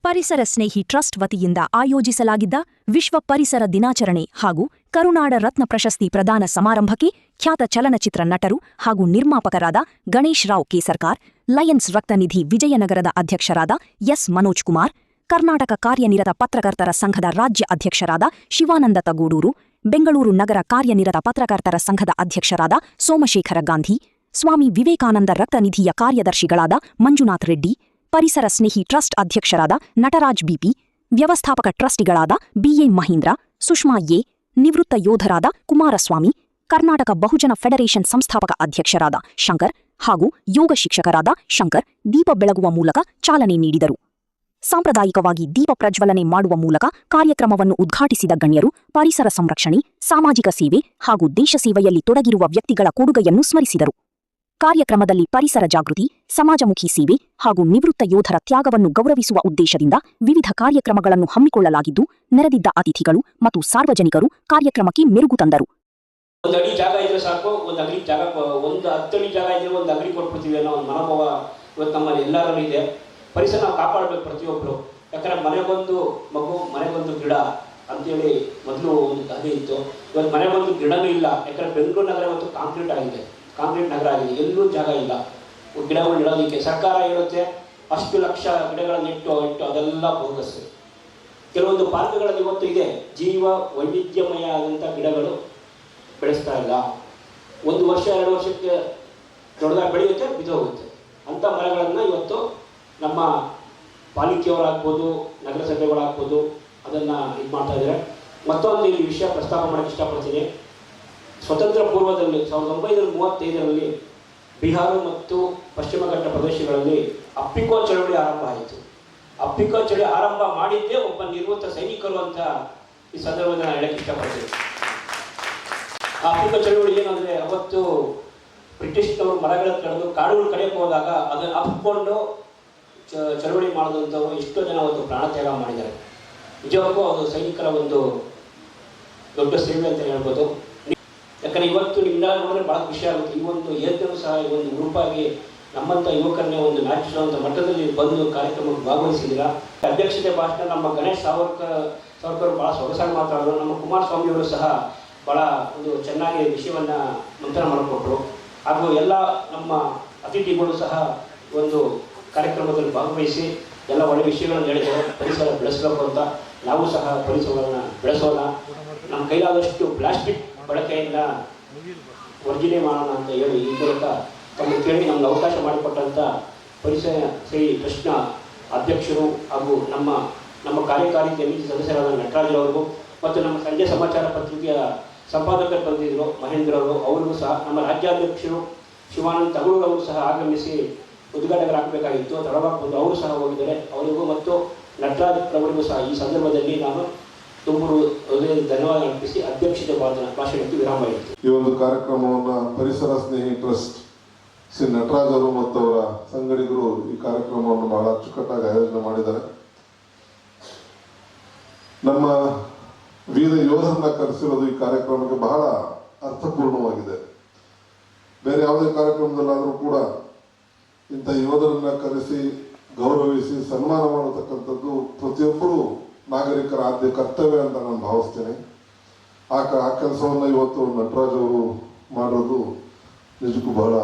ಪರಿಸರ ಸ್ನೇಹಿ ಟ್ರಸ್ಟ್ ವತಿಯಿಂದ ಆಯೋಜಿಸಲಾಗಿದ್ದ ವಿಶ್ವ ಪರಿಸರ ದಿನಾಚರಣೆ ಹಾಗೂ ಕರುನಾಡ ರತ್ನ ಪ್ರಶಸ್ತಿ ಪ್ರದಾನ ಸಮಾರಂಭಕ್ಕೆ ಖ್ಯಾತ ಚಲನಚಿತ್ರ ನಟರು ಹಾಗೂ ನಿರ್ಮಾಪಕರಾದ ಗಣೇಶ್ ರಾವ್ ಕೇಸರ್ಕಾರ್, ಲಯನ್ಸ್ ರಕ್ತನಿಧಿ ವಿಜಯನಗರದ ಅಧ್ಯಕ್ಷರಾದ ಎಸ್ ಮನೋಜ್ ಕುಮಾರ್, ಕರ್ನಾಟಕ ಕಾರ್ಯನಿರತ ಪತ್ರಕರ್ತರ ಸಂಘದ ರಾಜ್ಯ ಅಧ್ಯಕ್ಷರಾದ ಶಿವಾನಂದ ತಗೂಡೂರು, ಬೆಂಗಳೂರು ನಗರ ಕಾರ್ಯನಿರತ ಪತ್ರಕರ್ತರ ಸಂಘದ ಅಧ್ಯಕ್ಷರಾದ ಸೋಮಶೇಖರ ಗಾಂಧಿ, ಸ್ವಾಮಿ ವಿವೇಕಾನಂದ ರಕ್ತನಿಧಿಯ ಕಾರ್ಯದರ್ಶಿಗಳಾದ ಮಂಜುನಾಥ್ ರೆಡ್ಡಿ, ಪರಿಸರ ಸ್ನೇಹಿ ಟ್ರಸ್ಟ್ ಅಧ್ಯಕ್ಷರಾದ ನಟರಾಜ್ ಬಿಪಿ, ವ್ಯವಸ್ಥಾಪಕ ಟ್ರಸ್ಟಿಗಳಾದ ಬಿಎ ಮಹೀಂದ್ರ, ಸುಷ್ಮಾ ಎ, ನಿವೃತ್ತ ಯೋಧರಾದ ಕುಮಾರಸ್ವಾಮಿ, ಕರ್ನಾಟಕ ಬಹುಜನ ಫೆಡರೇಷನ್ ಸಂಸ್ಥಾಪಕ ಅಧ್ಯಕ್ಷರಾದ ಶಂಕರ್ ಹಾಗೂ ಯೋಗ ಶಿಕ್ಷಕರಾದ ಶಂಕರ್ ದೀಪ ಬೆಳಗುವ ಮೂಲಕ ಚಾಲನೆ ನೀಡಿದರು. ಸಾಂಪ್ರದಾಯಿಕವಾಗಿ ದೀಪ ಪ್ರಜ್ವಲನೆ ಮಾಡುವ ಮೂಲಕ ಕಾರ್ಯಕ್ರಮವನ್ನು ಉದ್ಘಾಟಿಸಿದ ಗಣ್ಯರು ಪರಿಸರ ಸಂರಕ್ಷಣೆ, ಸಾಮಾಜಿಕ ಸೇವೆ ಹಾಗೂ ದೇಶ ಸೇವೆಯಲ್ಲಿ ತೊಡಗಿರುವ ವ್ಯಕ್ತಿಗಳ ಕೊಡುಗೆಯನ್ನು ಸ್ಮರಿಸಿದರು. ಕಾರ್ಯಕ್ರಮದಲ್ಲಿ ಪರಿಸರ ಜಾಗೃತಿ, ಸಮಾಜಮುಖಿ ಸೇವೆ ಹಾಗೂ ನಿವೃತ್ತ ಯೋಧರ ತ್ಯಾಗವನ್ನು ಗೌರವಿಸುವ ಉದ್ದೇಶದಿಂದ ವಿವಿಧ ಕಾರ್ಯಕ್ರಮಗಳನ್ನು ಹಮ್ಮಿಕೊಳ್ಳಲಾಗಿದ್ದು, ನೆರೆದಿದ್ದ ಅತಿಥಿಗಳು ಮತ್ತು ಸಾರ್ವಜನಿಕರು ಕಾರ್ಯಕ್ರಮಕ್ಕೆ ಮೆರುಗು ತಂದರು. ಒಂದು ಅಡಿ ಜಾಗ ಇದ್ರೆ ಸಾಕು, ಒಂದು ಅಂಗಡಿ ಜಾಗ, ಒಂದು 10 ಅಡಿ ಜಾಗ ಇದ್ರೆ ಒಂದು ಅಂಗಡಿ ಕೊಟ್ಬಿಡ್ತೀವಿ ಅನ್ನೋ ಒಂದು ಮನೋಭಾವ ಇವತ್ತು ನಮ್ಮಲ್ಲಿ ಎಲ್ಲರಲ್ಲೂ ಇದೆ. ಪರಿಸರ ನಾವು ಕಾಪಾಡಬೇಕು ಪ್ರತಿಯೊಬ್ಬರು. ಯಾಕಂದ್ರೆ ಮನೆಗೊಂದು ಮಗು, ಮನೆಗೊಂದು ಗಿಡ ಅಂತೇಳಿ ಮೊದಲು ಒಂದು ಗಾದೆ ಇತ್ತು. ಇವತ್ತು ಮನೆಗೊಂದು ಗಿಡನೂ ಇಲ್ಲ. ಯಾಕಂದ್ರೆ ಬೆಂಗಳೂರು ನಗರ ಇವತ್ತು ಕಾಂಕ್ರೀಟ್ ಆಗಿದೆ, ಕಾಂಕ್ರೀಟ್ ನಗರ ಆಗಿದೆ, ಎಲ್ಲೂ ಜಾಗ ಇಲ್ಲ ಗಿಡಗಳು ಇಡೋದಕ್ಕೆ. ಸರ್ಕಾರ ಹೇಳುತ್ತೆ ಅಷ್ಟು ಲಕ್ಷ ಗಿಡಗಳನ್ನು ಇಟ್ಟು ಅದೆಲ್ಲ ಬೋಗಸ್. ಕೆಲವೊಂದು ಪಾರ್ಕ್ಗಳಲ್ಲಿ ಇವತ್ತು ಇದೆ, ಜೀವ ವೈವಿಧ್ಯಮಯ ಆದಂಥ ಗಿಡಗಳು ಬೆಳೆಸ್ತಾ ಇಲ್ಲ. 1 ವರ್ಷ 2 ವರ್ಷಕ್ಕೆ ದೊಡ್ಡದಾಗಿ ಬೆಳೆಯುತ್ತೆ, ಬಿದ್ದೋಗುತ್ತೆ. ಅಂಥ ಮರಗಳನ್ನು ಇವತ್ತು ನಮ್ಮ ಪಾಲಿಕೆಯವರಾಗ್ಬೋದು, ನಗರಸಭೆಗಳಾಗ್ಬೋದು ಅದನ್ನು ಇದು ಮಾಡ್ತಾ ಇದ್ದಾರೆ. ಮತ್ತೊಂದು ಈ ವಿಷಯ ಪ್ರಸ್ತಾಪ ಮಾಡೋಕ್ಕೆ ಇಷ್ಟಪಡ್ತೀನಿ. ಸ್ವತಂತ್ರ ಪೂರ್ವದಲ್ಲಿ 1935ರಲ್ಲಿ ಬಿಹಾರ ಮತ್ತು ಪಶ್ಚಿಮ ಘಟ್ಟ ಪ್ರದೇಶಗಳಲ್ಲಿ ಅಪ್ಪಿಕೋ ಚಳವಳಿ ಆರಂಭ ಆಯಿತು. ಅಪ್ಪಿಕೋ ಚಳವಳಿ ಆರಂಭ ಮಾಡಿದ್ದೇ ಒಬ್ಬ ನಿವೃತ್ತ ಸೈನಿಕರು ಅಂತ ಈ ಸಂದರ್ಭದಲ್ಲಿ ನಾನು ಹೇಳಕ್ಕೆ ಇಷ್ಟಪಡ್ತೀನಿ. ಆ ಅಪ್ಪಿಕೋ ಚಳವಳಿ ಏನಂದರೆ, ಅವತ್ತು ಬ್ರಿಟಿಷ್ನವರು ಮರಗಳ ಕಡಿದು ಕಾಡುಗಳು ಕಡೆಯಕ್ಕೆ ಹೋದಾಗ ಅದನ್ನು ಅಪ್ಪಿಕೊಂಡು ಚಳವಳಿ ಮಾಡಿದಂಥವ್ರು ಎಷ್ಟೋ ಜನ ಅವತ್ತು ಪ್ರಾಣತ್ಯಾಗ ಮಾಡಿದ್ದಾರೆ. ನಿಜವಾಗೂ ಅದು ಸೈನಿಕರ ಒಂದು ದೊಡ್ಡ ಸೇವೆ ಅಂತ ಹೇಳ್ಬೋದು. ಯಾಕಂದರೆ ಇವತ್ತು ನಿಮ್ಮೆಲ್ಲ ನೋಡಿದ್ರೆ ಭಾಳ ಖುಷಿ ಆಗುತ್ತೆ. ಈ ಒಂದು ಏತನೂ ಸಹ ಈ ಒಂದು ಗ್ರೂಪಾಗಿ ನಮ್ಮಂಥ ಯುವಕರನ್ನೇ ಒಂದು ನ್ಯಾಷನಲ್ ಮಟ್ಟದಲ್ಲಿ ಬಂದು ಕಾರ್ಯಕ್ರಮಕ್ಕೆ ಭಾಗವಹಿಸಿದ್ದೀರಾ. ಅಧ್ಯಕ್ಷತೆ ಭಾಷಣ ನಮ್ಮ ಗಣೇಶ್ ಸಾವರ್ಕರ್ ಭಾಳ ಸೊಗಸಾಗಿ ಮಾತಾಡಿದ್ರು. ನಮ್ಮ ಕುಮಾರಸ್ವಾಮಿಯವರು ಸಹ ಭಾಳ ಒಂದು ಚೆನ್ನಾಗಿ ವಿಷಯವನ್ನು ಮಂಥನ ಮಾಡಿಕೊಟ್ರು. ಹಾಗೂ ಎಲ್ಲ ನಮ್ಮ ಅತಿಥಿಗಳು ಸಹ ಒಂದು ಕಾರ್ಯಕ್ರಮದಲ್ಲಿ ಭಾಗವಹಿಸಿ ಎಲ್ಲ ಒಳ್ಳೆ ವಿಷಯಗಳನ್ನು ಹೇಳಿದ್ದಾರೆ. ಪರಿಸರ ಬೆಳೆಸಬೇಕು ಅಂತ ನಾವು ಸಹ ಪರಿಸರವನ್ನು ಬೆಳೆಸೋಣ. ನಮ್ಮ ಕೈಲಾದಷ್ಟು ಪ್ಲಾಸ್ಟಿಕ್ ಬಳಕೆಯಿಂದ ವರ್ಜನೆ ಮಾಡೋಣ ಅಂತ ಹೇಳಿ ಈ ಮೂಲಕ ತಮ್ಮ ಕೇಳಿ ನಮ್ಗೆ ಅವಕಾಶ ಮಾಡಿಕೊಟ್ಟಂಥ ಪರಿಸರ ಶ್ರೀ ಟ್ರಸ್ಟ್ನ ಅಧ್ಯಕ್ಷರು ಹಾಗೂ ನಮ್ಮ ಕಾರ್ಯಕಾರಿ ಸಮಿತಿ ಸದಸ್ಯರಾದ ನಟರಾಜರವರಿಗೂ ಮತ್ತು ನಮ್ಮ ಸಂಜೆ ಸಮಾಚಾರ ಪತ್ರಿಕೆಯ ಸಂಪಾದಕರು ಬಂದಿದ್ದರು ಮಹೇಂದ್ರ ಅವರು, ಅವರಿಗೂ ಸಹ ನಮ್ಮ ರಾಜ್ಯಾಧ್ಯಕ್ಷರು ಶಿವಾನಂದ ತಗೂರವರು ಸಹ ಆಗಮಿಸಿ ಉದ್ಘಾಟಕರಾಗಬೇಕಾಗಿತ್ತು. ತಡವಾಗಿ ಬಂದು ಅವರು ಸಹ ಹೋಗಿದ್ದಾರೆ. ಅವರಿಗೂ ಮತ್ತು ನಟರಾಜ್ ಅವರಿಗೂ ಸಹ ಈ ಸಂದರ್ಭದಲ್ಲಿ ನಾನು ತುಂಬು ಧನ್ಯವಾದ ಅರ್ಪಿಸಿ ಅಧ್ಯಕ್ಷತೆ ಭಾಷಣಕ್ಕೆ ವಿರಾಮ ಇತ್ತು. ಈ ಒಂದು ಕಾರ್ಯಕ್ರಮವನ್ನು ಪರಿಸರ ಸ್ನೇಹಿ ಟ್ರಸ್ಟ್ ಶ್ರೀ ನಟರಾಜ್ ಅವರು ಮತ್ತು ಅವರ ಸಂಗಡಿಗರು ಈ ಕಾರ್ಯಕ್ರಮವನ್ನು ಬಹಳ ಅಚ್ಚುಕಟ್ಟಾಗಿ ಆಯೋಜನೆ ಮಾಡಿದ್ದಾರೆ. ನಮ್ಮ ವೀರ ಯೋಧರನ್ನ ಕರೆಸಿರೋದು ಈ ಕಾರ್ಯಕ್ರಮಕ್ಕೆ ಬಹಳ ಅರ್ಥಪೂರ್ಣವಾಗಿದೆ. ಬೇರೆ ಯಾವುದೇ ಕಾರ್ಯಕ್ರಮದಲ್ಲಾದರೂ ಕೂಡ ಇಂಥ ಯೋಧರನ್ನ ಕರೆಸಿ ಗೌರವಿಸಿ ಸನ್ಮಾನ ಮಾಡತಕ್ಕಂಥದ್ದು ಪ್ರತಿಯೊಬ್ಬರು ನಾಗರಿಕರ ಆದ್ಯ ಕರ್ತವ್ಯ ಅಂತ ನಾನು ಭಾವಿಸ್ತೇನೆ. ಆ ಕೆಲಸವನ್ನು ಇವತ್ತು ನಟರಾಜ್ ಅವರು ಮಾಡೋದು ನಿಜಕ್ಕೂ ಬಹಳ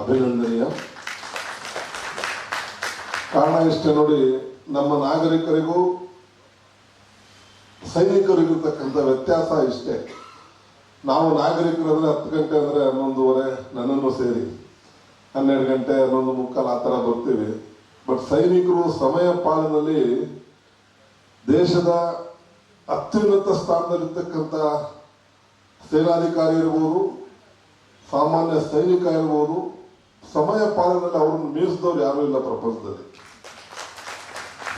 ಅಭಿನಂದನೀಯ. ಕಾರಣ ಇಷ್ಟೇ ನೋಡಿ, ನಮ್ಮ ನಾಗರಿಕರಿಗೂ ಸೈನಿಕರಿಗಿರ್ತಕ್ಕಂಥ ವ್ಯತ್ಯಾಸ ಇಷ್ಟೇ. ನಾವು ನಾಗರಿಕರಂದ್ರೆ 10 ಗಂಟೆ ಅಂದರೆ 11:30 ನನ್ನನ್ನು ಸೇರಿ 12 ಗಂಟೆ 11:45 ಆ ಥರ ಬರ್ತೀವಿ. ಬಟ್ ಸೈನಿಕರು ಸಮಯ ಪಾಲನೆಯಲ್ಲಿ ದೇಶದ ಅತ್ಯುನ್ನತ ಸ್ಥಾನದಲ್ಲಿರ್ತಕ್ಕಂಥ ಸೇನಾಧಿಕಾರಿ ಇರ್ಬೋದು, ಸಾಮಾನ್ಯ ಸೈನಿಕ ಇರ್ಬೋದು, ಸಮಯ ಪಾಲನೆಯಲ್ಲಿ ಅವ್ರನ್ನ ಮೀರಿಸಿದವ್ರು ಯಾರೂ ಇಲ್ಲ ಪ್ರಪಂಚದಲ್ಲಿ.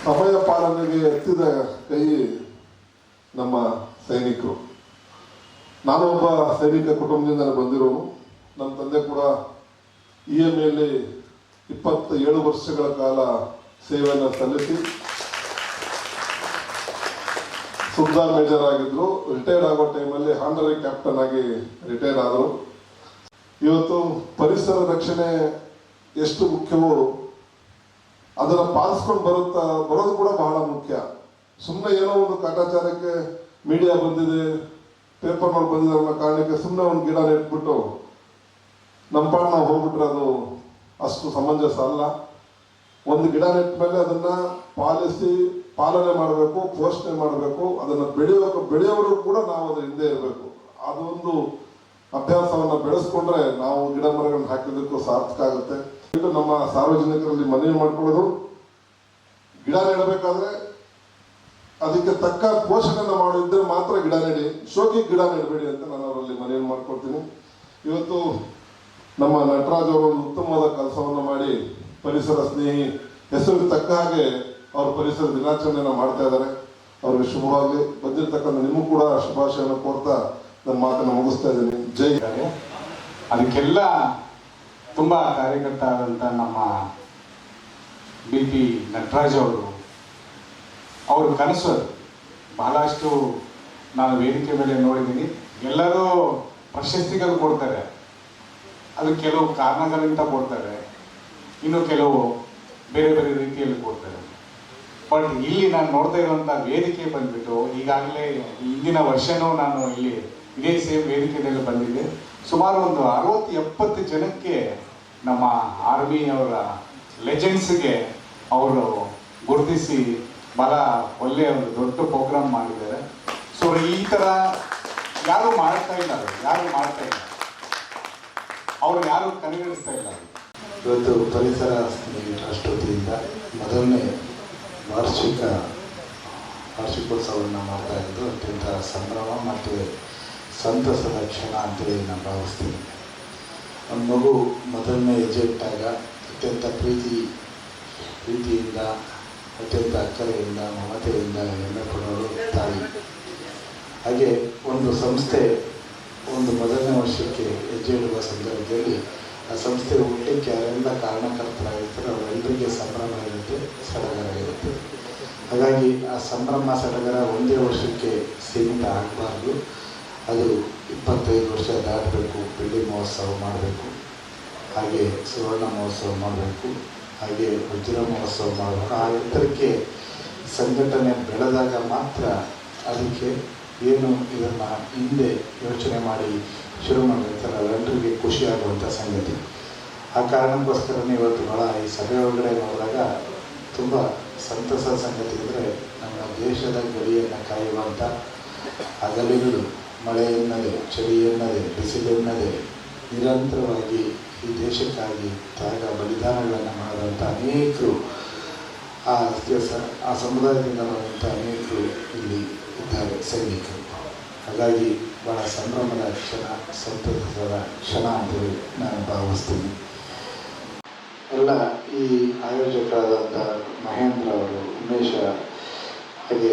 ಸಮಯ ಪಾಲನೆಗೆ ಎತ್ತಿದ ಕೈ ನಮ್ಮ ಸೈನಿಕರು. ನಾನು ಒಬ್ಬ ಸೈನಿಕ ಕುಟುಂಬದಿಂದ ಬಂದಿರೋನು. ನನ್ನ ತಂದೆ ಕೂಡ EMAಯಲ್ಲಿ 27 ವರ್ಷಗಳ ಕಾಲ ಸೇವೆಯನ್ನು ಸಲ್ಲಿಸಿ ಸುಬ್ದಾರ್ ಮೇಜರ್ ಆಗಿದ್ರು. ರಿಟೈರ್ಡ್ ಆಗೋ ಟೈಮಲ್ಲಿ ಹಾನರರಿ ಕ್ಯಾಪ್ಟನ್ ಆಗಿ ರಿಟೈರ್ ಆದರು. ಇವತ್ತು ಪರಿಸರ ರಕ್ಷಣೆ ಎಷ್ಟು ಮುಖ್ಯವೋ ಅದನ್ನು ಪಾಲಿಸ್ಕೊಂಡು ಬರೋದು ಕೂಡ ಬಹಳ ಮುಖ್ಯ. ಸುಮ್ಮನೆ ಏನೋ ಒಂದು ಕಾಟಾಚಾರಕ್ಕೆ ಮೀಡಿಯಾ ಬಂದಿದೆ, ಪೇಪರ್ನಲ್ಲಿ ಬಂದಿದೆ ಅನ್ನೋ ಕಾರಣಕ್ಕೆ ಸುಮ್ಮನೆ ಒಂದು ಗಿಡ ನೆಟ್ಬಿಟ್ಟು ನಮ್ಮ ಪಾಡು ನಾವು ಹೋಗ್ಬಿಟ್ರೆ ಅದು ಅಷ್ಟು ಸಮಂಜಸ ಅಲ್ಲ. ಒಂದು ಗಿಡ ನೆಟ್ಟ ಮೇಲೆ ಅದನ್ನ ಪಾಲನೆ ಮಾಡಬೇಕು, ಪೋಷಣೆ ಮಾಡಬೇಕು, ಅದನ್ನು ಬೆಳೆಯೋರು ಕೂಡ ನಾವು ಅದ್ರ ಹಿಂದೆ ಇರಬೇಕು. ಅದೊಂದು ಅಭ್ಯಾಸವನ್ನು ಬೆಳೆಸ್ಕೊಂಡ್ರೆ ನಾವು ಗಿಡ ಮರಗಳನ್ನು ಹಾಕಿದ್ದಕ್ಕೂ ಸಾರ್ಥಕ ಆಗುತ್ತೆ. ನಮ್ಮ ಸಾರ್ವಜನಿಕರಲ್ಲಿ ಮನವಿ ಮಾಡ್ಕೊಳ್ಳೋದು, ಗಿಡ ನೆಡಬೇಕಾದ್ರೆ ಅದಕ್ಕೆ ತಕ್ಕ ಪೋಷಣೆಯನ್ನು ಮಾಡಿದ್ರೆ ಮಾತ್ರ ಗಿಡ ನೆಡಿ, ಶೋಕಿ ಗಿಡ ನೆಡಬೇಡಿ ಅಂತ ನಾನು ಅವರಲ್ಲಿ ಮನವಿ ಮಾಡ್ಕೊಳ್ತೀನಿ. ಇವತ್ತು ನಮ್ಮ ನಟರಾಜ್ ಅವರು ಒಂದು ಉತ್ತಮವಾದ ಕೆಲಸವನ್ನು ಮಾಡಿ ಪರಿಸರ ಸ್ನೇಹಿ ಹೆಸರಿಗೆ ತಕ್ಕ ಹಾಗೆ ಅವರು ಪರಿಸರ ದಿನಾಚರಣೆಯನ್ನು ಮಾಡ್ತಾ ಇದ್ದಾರೆ. ಅವ್ರಿಗೆ ಶುಭವಾಗಿ ಬಂದಿರತಕ್ಕಂಥ ನಿಮಗೂ ಕೂಡ ಶುಭಾಶಯವನ್ನು ಕೋರ್ತಾ ನನ್ನ ಮಾತನ್ನು ಮುಗಿಸ್ತಾ ಇದ್ದೀನಿ. ಜೈ. ಅದಕ್ಕೆಲ್ಲ ತುಂಬ ಕಾರ್ಯಕರ್ತ ಆದಂಥ ನಮ್ಮ BP ನಟರಾಜ್ ಅವರು ಕನಸು ಬಹಳಷ್ಟು ನಾನು ವೇದಿಕೆ ಮೇಲೆ ನೋಡಿದ್ದೀನಿ. ಎಲ್ಲರೂ ಪ್ರಶಸ್ತಿಗಳು ಕೊಡ್ತಾರೆ, ಅದು ಕೆಲವು ಕಾರಣಗಳಿಂದ ಕೊಡ್ತಾರೆ, ಇನ್ನು ಕೆಲವು ಬೇರೆ ಬೇರೆ ರೀತಿಯಲ್ಲಿ ಕೊಡ್ತಾರೆ. ಬಟ್ ಇಲ್ಲಿ ನಾನು ನೋಡ್ತಾ ಇರುವಂಥ ವೇದಿಕೆ ಬಂದ್ಬಿಟ್ಟು ಈಗಾಗಲೇ ಹಿಂದಿನ ವರ್ಷನೂ ನಾನು ಇಲ್ಲಿ ಇದೇ ಸೇಮ್ ವೇದಿಕೆಯಲ್ಲಿ ಬಂದಿದ್ದೆ. ಸುಮಾರು ಒಂದು 60-70 ಜನಕ್ಕೆ ನಮ್ಮ ಆರ್ಮಿಯವರ ಲೆಜೆಂಡ್ಸ್ಗೆ ಅವರು ಗುರುತಿಸಿ ಬಹಳ ಒಳ್ಳೆಯ ಒಂದು ದೊಡ್ಡ ಪ್ರೋಗ್ರಾಮ್ ಮಾಡಿದ್ದಾರೆ. ಸೊ ಈ ಥರ ಯಾರು ಮಾಡ್ತಾ ಇಲ್ಲ, ಅವ್ರು ಯಾರು ಕನೆಗಣಿಸ್ತಾ ಇಲ್ಲ. ಇವತ್ತು ಪರಿಸರ ಸ್ನೇಹಿ ಟ್ರಸ್ಟ್ ವತಿಯಿಂದ ಮೊದಲನೇ ವಾರ್ಷಿಕೋತ್ಸವವನ್ನು ಮಾಡ್ತಾ ಇದ್ದು ಅತ್ಯಂತ ಸಂಭ್ರಮ ಮತ್ತು ಸಂತಸದ ಕ್ಷಣ ಅಂತೇಳಿ ನಾನು ಭಾವಿಸ್ತೀನಿ. ಒಂದು ಮಗು ಮೊದಲನೇ ಹೆಜ್ಜೆ ಇಟ್ಟಾಗ ಅತ್ಯಂತ ಪ್ರೀತಿಯಿಂದ ಅತ್ಯಂತ ಅಕ್ಕರೆಯಿಂದ ಮಮತೆಯಿಂದ ಹೆಮ್ಮೆ ಪಡೋರು ತಾಯಿ. ಹಾಗೆ ಒಂದು ಸಂಸ್ಥೆ ಒಂದು ಮೊದಲನೇ ವರ್ಷಕ್ಕೆ ಹೆಜ್ಜೆ ಇಡುವ ಸಂದರ್ಭದಲ್ಲಿ ಆ ಸಂಸ್ಥೆ ಹುಟ್ಟಕ್ಕೆ ಯಾರೆಲ್ಲ ಕಾರಣಕರ್ತರಾಗಿರ್ತಾರೆ ಅವರೆಲ್ಲರಿಗೆ ಸಂಭ್ರಮ ಇರುತ್ತೆ, ಸಡಗರ ಇರುತ್ತೆ. ಹಾಗಾಗಿ ಆ ಸಂಭ್ರಮ ಸಡಗರ ಒಂದೇ ವರ್ಷಕ್ಕೆ ಸೀಮಿತ ಆಗಬಾರ್ದು. ಅದು 25 ವರ್ಷ ದಾಟಬೇಕು. ಬೆಳ್ಳಿ ಮಹೋತ್ಸವ ಮಾಡಬೇಕು, ಹಾಗೆ ಸುವರ್ಣ ಮಹೋತ್ಸವ ಮಾಡಬೇಕು, ಹಾಗೆ ವಜ್ರ ಮಹೋತ್ಸವ ಮಾಡಬೇಕು. ಆ ಎತ್ತರಕ್ಕೆ ಸಂಘಟನೆ ಬೆಳೆದಾಗ ಮಾತ್ರ ಅದಕ್ಕೆ ಏನು ಇದನ್ನು ಹಿಂದೆ ಯೋಚನೆ ಮಾಡಿ ಶುರು ಮಾಡಿರ್ತಾರೆ ಅವರೆಲ್ಲರಿಗೆ ಖುಷಿಯಾಗುವಂಥ ಸಂಗತಿ. ಆ ಕಾರಣಕ್ಕೋಸ್ಕರನೇ ಇವತ್ತು ಭಾಳ ಈ ಸಭೆ ಒಳಗಡೆ ನೋಡಿದಾಗ ತುಂಬ ಸಂತಸದ ಸಂಗತಿ ಅಂದರೆ ನಮ್ಮ ದೇಶದ ಗಡಿಯನ್ನು ಕಾಯುವಂಥ ಹಗಲಿರುಳು ಮಳೆ ಎನ್ನದೆ, ಚಳಿ ಎನ್ನದೆ, ಬಿಸಿಲೆನ್ನದೆ ನಿರಂತರವಾಗಿ ಈ ದೇಶಕ್ಕಾಗಿ ತ್ಯಾಗ ಬಲಿದಾನಗಳನ್ನು ಮಾಡಿದಂಥ ಅನೇಕರು, ಆ ಸಮುದಾಯದಿಂದ ಬಂದಂಥ ಅನೇಕರು ಇಲ್ಲಿ ಇದ್ದಾರೆ ಸೈನಿಕರು. ಹಾಗಾಗಿ ಭಾಳ ಸಂಭ್ರಮದ ಕ್ಷಣ, ಸಂತಸದ ಕ್ಷಣ ಅಂತೇಳಿ ನಾನು ಭಾವಿಸ್ತೀನಿ. ಎಲ್ಲ ಈ ಆಯೋಜಕರಾದಂಥ ಮಹೇಂದ್ರ ಅವರು, ಉಮೇಶ, ಹಾಗೆ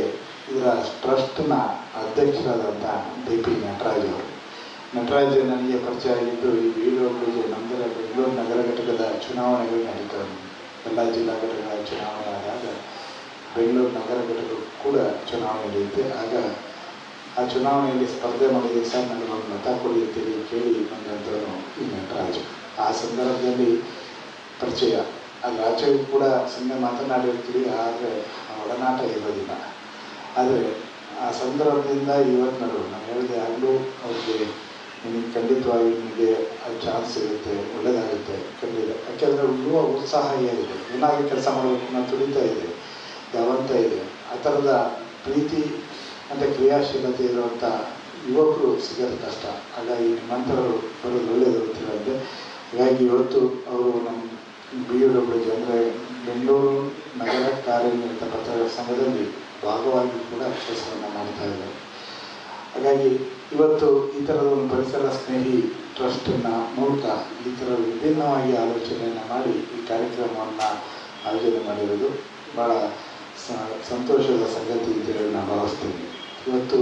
ಇದರ ಟ್ರಸ್ಟ್ನ ಅಧ್ಯಕ್ಷರಾದಂಥ BP ನಟರಾಜ್ ಅವರು. ನಟರಾಜ್ ನನಗೆ ಪರಿಚಯ ಆಗಿದ್ದು ಈ ವಿಡಿಯೋ ನಮ್ಮದರ ಬೆಂಗಳೂರು ನಗರ ಘಟಕದ ಚುನಾವಣೆಗಳು ನಡೀತವೆ. ಎಲ್ಲ ಜಿಲ್ಲಾ ಘಟಕಗಳ ಚುನಾವಣೆ ಆದಾಗ ಬೆಂಗಳೂರು ನಗರ ಘಟಕ ಕೂಡ ಚುನಾವಣೆ ನಡೆಯುತ್ತೆ. ಆಗ ಆ ಚುನಾವಣೆಯಲ್ಲಿ ಸ್ಪರ್ಧೆ ಮಾಡಿದ ಸರ್ ನನಗೊಂದು ಮತ ಕೊಡಿ ಅಂತೇಳಿ ಕೇಳಿ ಬಂದಂಥವನು ಈ ನಟರಾಜ್. ಆ ಸಂದರ್ಭದಲ್ಲಿ ಪರಿಚಯ, ಅಲ್ಲಿ ಆಚೆಗೂ ಕೂಡ ಸುಮ್ಮನೆ ಮಾತನಾಡಿರ್ತೀವಿ, ಆದರೆ ಆ ಒಡನಾಟ ಇರೋದಿಲ್ಲ. ಆದರೆ ಆ ಸಂದರ್ಭದಿಂದ ಇವತ್ತು ನಾನು ಹೇಳಿದೆ ಆಗಲೂ ಅವ್ರಿಗೆ ನಿಮಗೆ ಖಂಡಿತವಾಗಿ ನಿಮಗೆ ಚಾನ್ಸ್ ಸಿಗುತ್ತೆ, ಒಳ್ಳೆಯದಾಗುತ್ತೆ ಖಂಡಿತ. ಯಾಕೆಂದರೆ ಯುವ ಉತ್ಸಾಹ ಏನಿದೆ, ಏನಾದರೂ ಕೆಲಸ ಮಾಡಬೇಕು ಅನ್ನೋ ತುಡಿತಾ ಇದೆ, ಧಾವಂತ ಇದೆ. ಆ ಥರದ ಪ್ರೀತಿ ಮತ್ತು ಕ್ರಿಯಾಶೀಲತೆ ಇರುವಂಥ ಯುವಕರು ಸಿಗೋದು ಕಷ್ಟ. ಹಾಗಾಗಿ ನಿಮ್ಮಂಥವರು ಬರೋದು ಒಳ್ಳೆಯದು ಅಂತಿರುತ್ತೆ. ಹಾಗಾಗಿ ಇವತ್ತು ಅವರು ನಮ್ಮ BUW ಅಂದರೆ ಬೆಂಗಳೂರು ನಗರ ಕಾರ್ಯನಿರತ ಪತ್ರಕರ್ತರ ಸಂಘದಲ್ಲಿ ಭಾಗವಾಗಿ ಕೂಡ ಕೆಲಸವನ್ನು ಮಾಡ್ತಾ ಇದ್ದಾರೆ. ಹಾಗಾಗಿ ಇವತ್ತು ಈ ಥರದ ಒಂದು ಪರಿಸರ ಸ್ನೇಹಿ ಟ್ರಸ್ಟನ್ನು ಮೂಲಕ ಈ ಥರ ವಿಭಿನ್ನವಾಗಿ ಆಲೋಚನೆಯನ್ನು ಮಾಡಿ ಈ ಕಾರ್ಯಕ್ರಮವನ್ನು ಆಯೋಜನೆ ಮಾಡಿರೋದು ಭಾಳ ಸಂತೋಷದ ಸಂಗತಿ ಅಂತೇಳಿ ನಾನು ಭಾವಿಸ್ತೀನಿ. ಇವತ್ತು